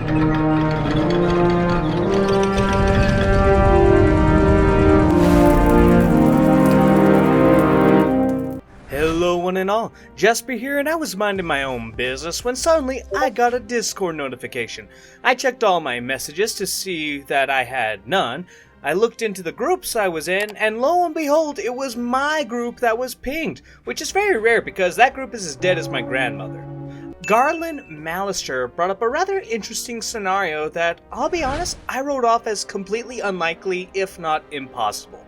Hello one and all, Jasper here, and I was minding my own business when suddenly I got a Discord notification. I checked all my messages to see that I had none. I looked into the groups I was in, and lo and behold, it was my group that was pinged, which is very rare because that group is as dead as my grandmother. Garland Malister brought up a rather interesting scenario that, I'll be honest, I wrote off as completely unlikely, if not impossible.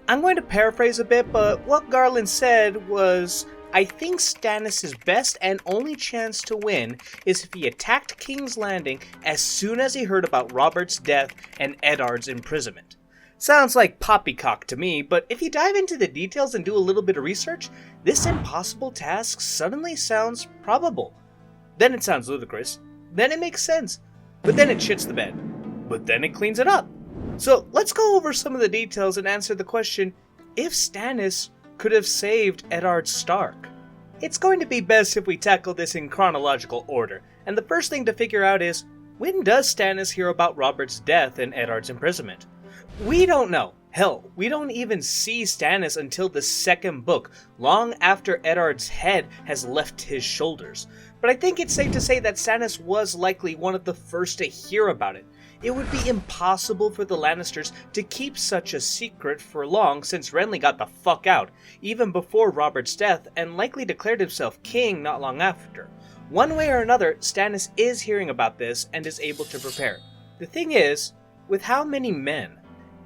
I'm going to paraphrase a bit, but what Garland said was, I think Stannis' best and only chance to win is if he attacked King's Landing as soon as he heard about Robert's death and Eddard's imprisonment. Sounds like poppycock to me, but if you dive into the details and do a little bit of research, this impossible task suddenly sounds probable. Then it sounds ludicrous, then it makes sense, but then it shits the bed, but then it cleans it up. So let's go over some of the details and answer the question, if Stannis could have saved Eddard Stark. It's going to be best if we tackle this in chronological order, and the first thing to figure out is, when does Stannis hear about Robert's death and Eddard's imprisonment? We don't know. Hell, we don't even see Stannis until the second book, long after Eddard's head has left his shoulders. But I think it's safe to say that Stannis was likely one of the first to hear about it. It would be impossible for the Lannisters to keep such a secret for long since Renly got the fuck out, even before Robert's death, and likely declared himself king not long after. One way or another, Stannis is hearing about this and is able to prepare. The thing is, with how many men?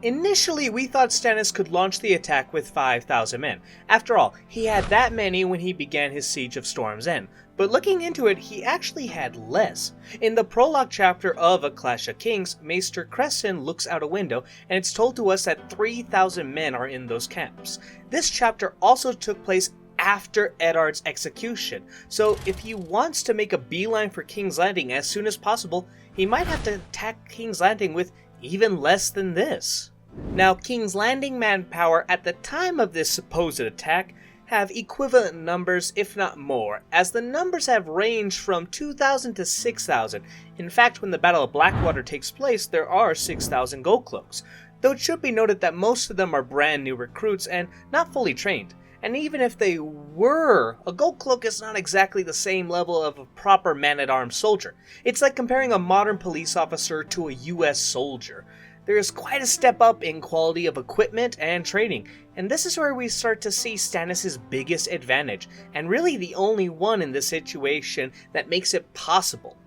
Initially, we thought Stannis could launch the attack with 5,000 men. After all, he had that many when he began his siege of Storm's End. But looking into it, he actually had less. In the prologue chapter of A Clash of Kings, Maester Cresson looks out a window, and it's told to us that 3,000 men are in those camps. This chapter also took place after Eddard's execution, so if he wants to make a beeline for King's Landing as soon as possible, he might have to attack King's Landing with even less than this. Now, King's Landing manpower at the time of this supposed attack have equivalent numbers, if not more, as the numbers have ranged from 2,000 to 6,000. In fact, when the Battle of Blackwater takes place, there are 6,000 gold cloaks, though it should be noted that most of them are brand new recruits and not fully trained. And even if they were, a gold cloak is not exactly the same level of a proper man-at-arms soldier. It's like comparing a modern police officer to a US soldier. There is quite a step up in quality of equipment and training, and this is where we start to see Stannis' biggest advantage, and really the only one in this situation that makes it possible.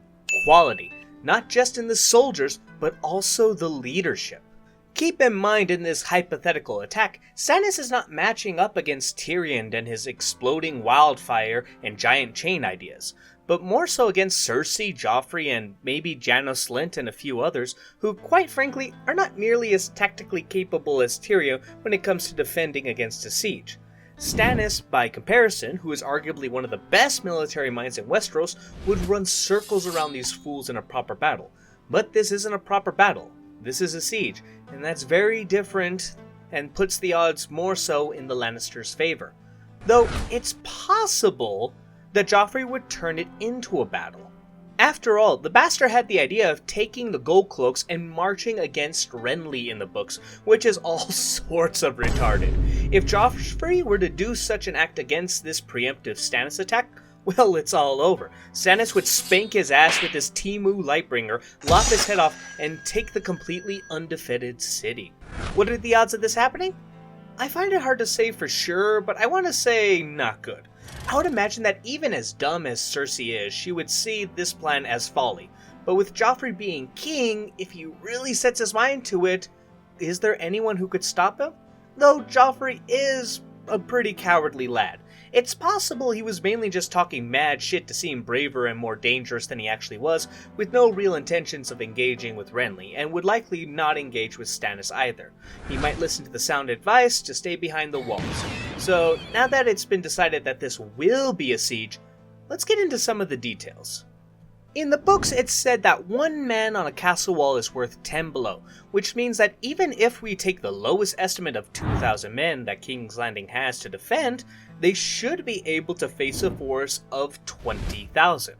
Quality, not just in the soldiers, but also the leadership. Keep in mind in this hypothetical attack, Stannis is not matching up against Tyrion and his exploding wildfire and giant chain ideas, but more so against Cersei, Joffrey, and maybe Janos Slynt and a few others, who quite frankly are not nearly as tactically capable as Tyrion when it comes to defending against a siege. Stannis, by comparison, who is arguably one of the best military minds in Westeros, would run circles around these fools in a proper battle. But this isn't a proper battle. This is a siege, and that's very different and puts the odds more so in the Lannisters' favor. Though it's possible that Joffrey would turn it into a battle. After all, the Bastard had the idea of taking the gold cloaks and marching against Renly in the books, which is all sorts of retarded. If Joffrey were to do such an act against this preemptive Stannis attack, well, it's all over. Stannis would spank his ass with his Timu Lightbringer, lop his head off, and take the completely undefended city. What are the odds of this happening? I find it hard to say for sure, but I want to say not good. I would imagine that even as dumb as Cersei is, she would see this plan as folly. But with Joffrey being king, if he really sets his mind to it, is there anyone who could stop him? Though Joffrey is a pretty cowardly lad. It's possible he was mainly just talking mad shit to seem braver and more dangerous than he actually was, with no real intentions of engaging with Renly, and would likely not engage with Stannis either. He might listen to the sound advice to stay behind the walls. So, now that it's been decided that this will be a siege, let's get into some of the details. In the books, it's said that one man on a castle wall is worth 10 below, which means that even if we take the lowest estimate of 2,000 men that King's Landing has to defend, they should be able to face a force of 20,000.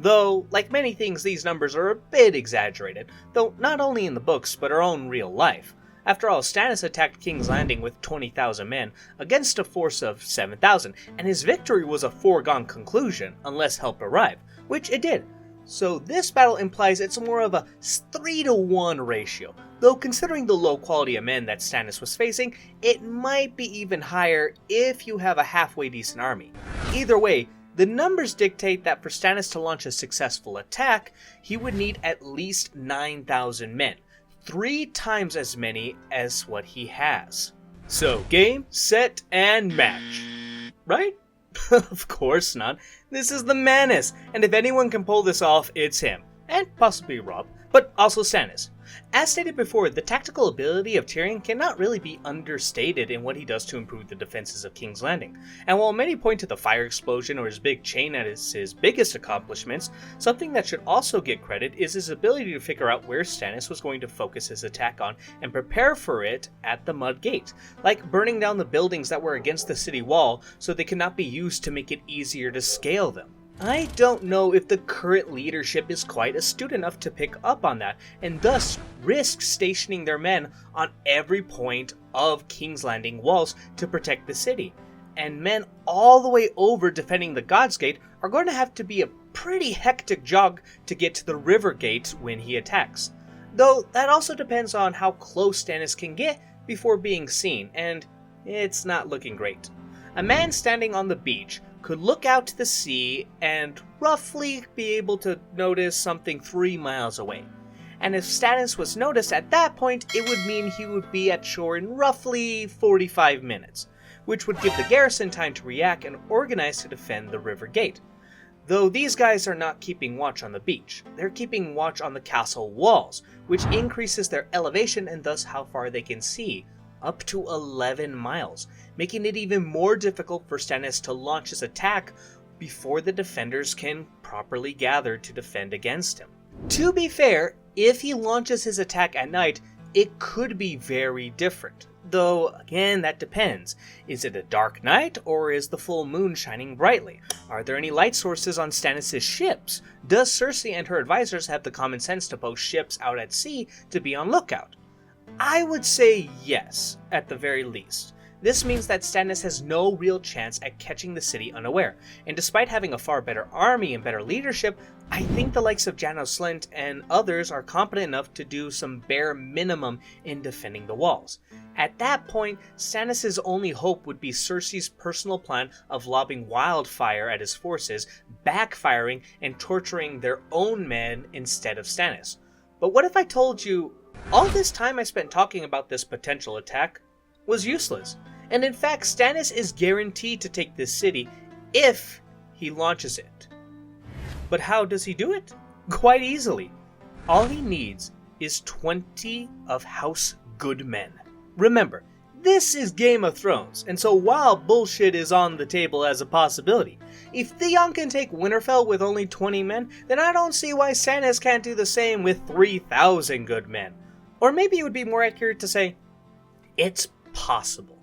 Though, like many things, these numbers are a bit exaggerated, though not only in the books but our own real life. After all, Stannis attacked King's Landing with 20,000 men against a force of 7,000, and his victory was a foregone conclusion unless help arrived, which it did. So this battle implies it's more of a 3-to-1 ratio, though considering the low quality of men that Stannis was facing, it might be even higher if you have a halfway decent army. Either way, the numbers dictate that for Stannis to launch a successful attack, he would need at least 9,000 men, 3 times as many as what he has. So game, set, and match. Right? Of course not. This is the Manus, and if anyone can pull this off, it's him. And possibly Robb, but also Stannis. As stated before, the tactical ability of Tyrion cannot really be understated in what he does to improve the defenses of King's Landing. And while many point to the fire explosion or his big chain as his biggest accomplishments, something that should also get credit is his ability to figure out where Stannis was going to focus his attack on and prepare for it at the Mud Gate, like burning down the buildings that were against the city wall so they could not be used to make it easier to scale them. I don't know if the current leadership is quite astute enough to pick up on that, and thus risk stationing their men on every point of King's Landing walls to protect the city. And men all the way over defending the God's Gate are going to have to be a pretty hectic jog to get to the River Gate when he attacks. Though that also depends on how close Stannis can get before being seen, and it's not looking great. A man standing on the beach could look out to the sea and roughly be able to notice something 3 miles away. And if Stannis was noticed at that point, it would mean he would be at shore in roughly 45 minutes, which would give the garrison time to react and organize to defend the river gate. Though these guys are not keeping watch on the beach, they're keeping watch on the castle walls, which increases their elevation and thus how far they can see, up to 11 miles, making it even more difficult for Stannis to launch his attack before the defenders can properly gather to defend against him. To be fair, if he launches his attack at night, it could be very different. Though, again, that depends. Is it a dark night, or is the full moon shining brightly? Are there any light sources on Stannis' ships? Does Cersei and her advisors have the common sense to post ships out at sea to be on lookout? I would say yes, at the very least. This means that Stannis has no real chance at catching the city unaware, and despite having a far better army and better leadership, I think the likes of Janos Slynt and others are competent enough to do some bare minimum in defending the walls. At that point, Stannis' only hope would be Cersei's personal plan of lobbing wildfire at his forces, backfiring and torturing their own men instead of Stannis. But what if I told you all this time I spent talking about this potential attack was useless, and in fact Stannis is guaranteed to take this city if he launches it. But how does he do it? Quite easily. All he needs is 20 of House Good men. Remember, this is Game of Thrones, and so while bullshit is on the table as a possibility, if Theon can take Winterfell with only 20 men, then I don't see why Stannis can't do the same with 3,000 good men. Or maybe it would be more accurate to say, it's possible.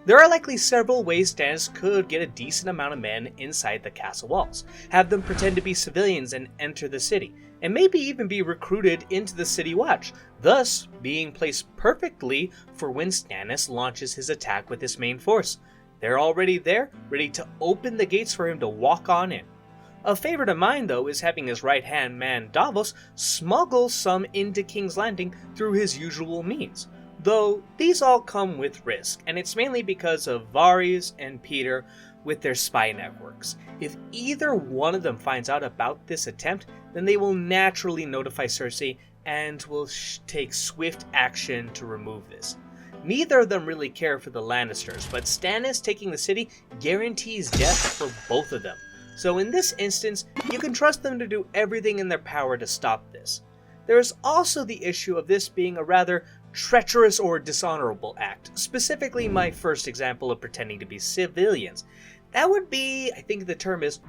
There are likely several ways Stannis could get a decent amount of men inside the castle walls, have them pretend to be civilians and enter the city, and maybe even be recruited into the city watch, thus being placed perfectly for when Stannis launches his attack with his main force. They're already there, ready to open the gates for him to walk on in. A favorite of mine, though, is having his right-hand man Davos smuggle some into King's Landing through his usual means. Though these all come with risk, and it's mainly because of Varys and Peter with their spy networks. If either one of them finds out about this attempt, then they will naturally notify Cersei and will take swift action to remove this. Neither of them really care for the Lannisters, but Stannis taking the city guarantees death for both of them. So in this instance, you can trust them to do everything in their power to stop this. There is also the issue of this being a rather treacherous or dishonorable act, specifically my first example of pretending to be civilians. That would be, I think the term is,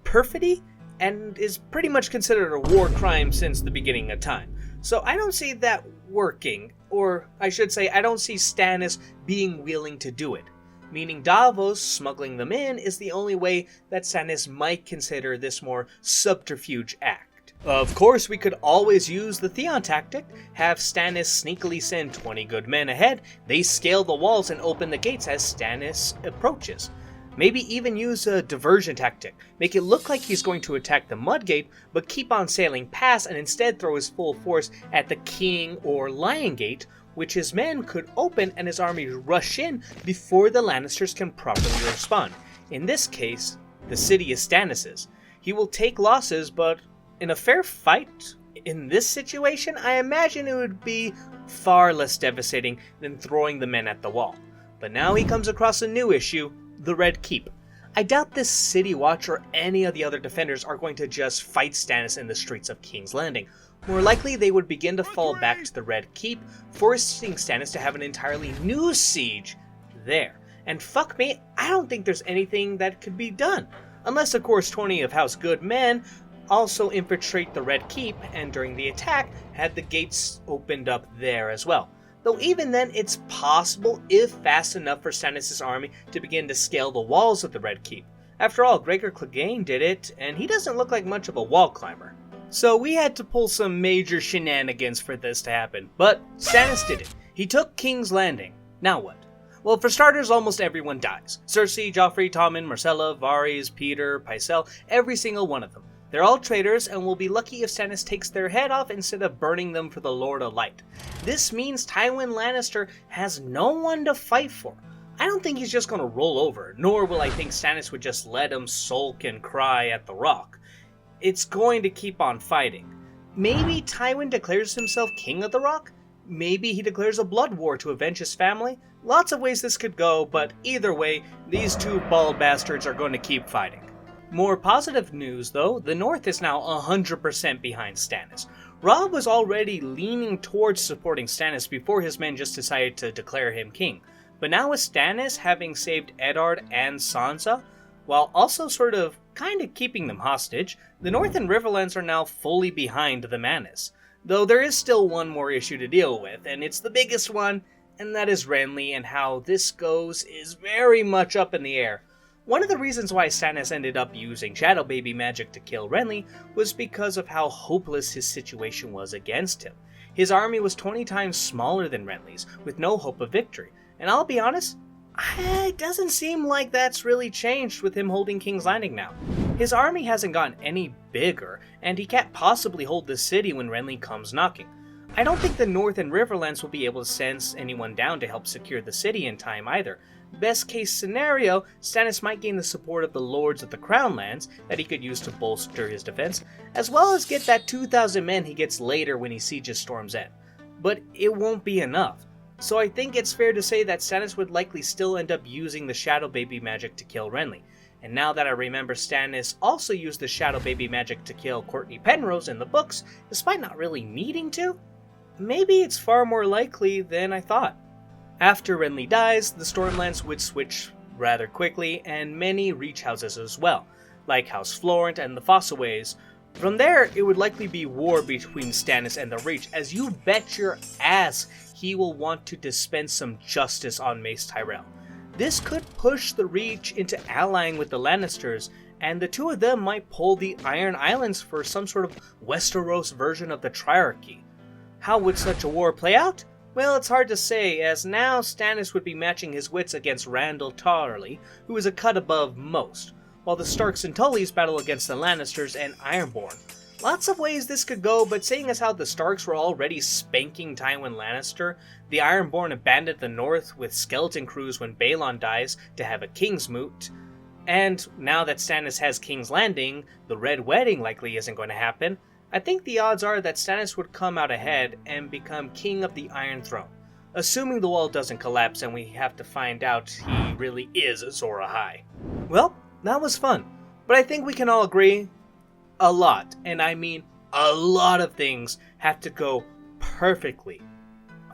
perfidy, and is pretty much considered a war crime since the beginning of time. So I don't see that working, or I should say I don't see Stannis being willing to do it. meaning Davos smuggling them in is the only way that Stannis might consider this more subterfuge act. Of course, we could always use the Theon tactic, have Stannis sneakily send 20 good men ahead, they scale the walls and open the gates as Stannis approaches. Maybe even use a diversion tactic, make it look like he's going to attack the Mudgate, but keep on sailing past and instead throw his full force at the King or Lion Gate, which his men could open and his army rush in before the Lannisters can properly respond. In this case, the city is Stannis's. He will take losses, but in a fair fight, in this situation, I imagine it would be far less devastating than throwing the men at the wall. But now he comes across a new issue, the Red Keep. I doubt this City Watch or any of the other defenders are going to just fight Stannis in the streets of King's Landing. More likely, they would begin to fall back to the Red Keep, forcing Stannis to have an entirely new siege there. And fuck me, I don't think there's anything that could be done. Unless, of course, 20 of House Goodmen also infiltrate the Red Keep, and during the attack, had the gates opened up there as well. Though even then, it's possible, if fast enough for Stannis' army to begin to scale the walls of the Red Keep. After all, Gregor Clegane did it, and he doesn't look like much of a wall climber. So we had to pull some major shenanigans for this to happen, but Stannis did it. He took King's Landing. Now what? Well, for starters, almost everyone dies. Cersei, Joffrey, Tommen, Myrcella, Varys, Peter, Pycelle, every single one of them. They're all traitors and will be lucky if Stannis takes their head off instead of burning them for the Lord of Light. This means Tywin Lannister has no one to fight for. I don't think he's just going to roll over, nor will I think Stannis would just let him sulk and cry at the Rock. It's going to keep on fighting. Maybe Tywin declares himself king of the Rock? Maybe he declares a blood war to avenge his family? Lots of ways this could go, but either way, these two bald bastards are going to keep fighting. More positive news though, the North is now 100% behind Stannis. Robb was already leaning towards supporting Stannis before his men just decided to declare him king. But now with Stannis having saved Eddard and Sansa, while also kind of keeping them hostage, the North and Riverlands are now fully behind the Manus. Though there is still one more issue to deal with, and it's the biggest one, and that is Renly, and how this goes is very much up in the air. One of the reasons why Stannis ended up using Shadow Baby magic to kill Renly was because of how hopeless his situation was against him. His army was 20 times smaller than Renly's, with no hope of victory, and I'll be honest, it doesn't seem like that's really changed with him holding King's Landing now. His army hasn't gotten any bigger, and he can't possibly hold the city when Renly comes knocking. I don't think the North and Riverlands will be able to send anyone down to help secure the city in time either. Best case scenario, Stannis might gain the support of the Lords of the Crown Lands that he could use to bolster his defense, as well as get that 2,000 men he gets later when he sieges Storm's End. But it won't be enough. So I think it's fair to say that Stannis would likely still end up using the Shadow Baby magic to kill Renly. And now that I remember, Stannis also used the Shadow Baby magic to kill Courtney Penrose in the books, despite not really needing to. Maybe it's far more likely than I thought. After Renly dies, the Stormlands would switch rather quickly, and many reach houses as well, like House Florent and the Fossaways. From there, it would likely be war between Stannis and the Reach, as you bet your ass he will want to dispense some justice on Mace Tyrell. This could push the Reach into allying with the Lannisters, and the two of them might pull the Iron Islands for some sort of Westeros version of the Triarchy. How would such a war play out? Well, it's hard to say, as now Stannis would be matching his wits against Randall Tarly, who is a cut above most, while the Starks and Tullys battle against the Lannisters and Ironborn. Lots of ways this could go, but seeing as how the Starks were already spanking Tywin Lannister, the Ironborn abandoned the North with skeleton crews when Balon dies to have a King's Moot, and now that Stannis has King's Landing, the Red Wedding likely isn't going to happen. I think the odds are that Stannis would come out ahead and become king of the Iron Throne, assuming the wall doesn't collapse and we have to find out he really is Azor Ahai. Well, that was fun, but I think we can all agree a lot, and I mean a lot of things have to go perfectly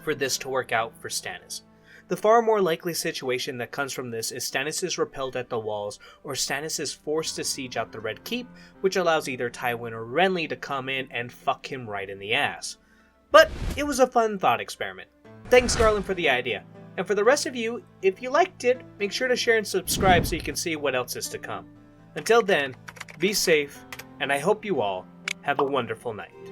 for this to work out for Stannis. The far more likely situation that comes from this is Stannis is repelled at the walls, or Stannis is forced to siege out the Red Keep, which allows either Tywin or Renly to come in and fuck him right in the ass. But it was a fun thought experiment. Thanks, Garland, for the idea. And for the rest of you, if you liked it, make sure to share and subscribe so you can see what else is to come. Until then, be safe, and I hope you all have a wonderful night.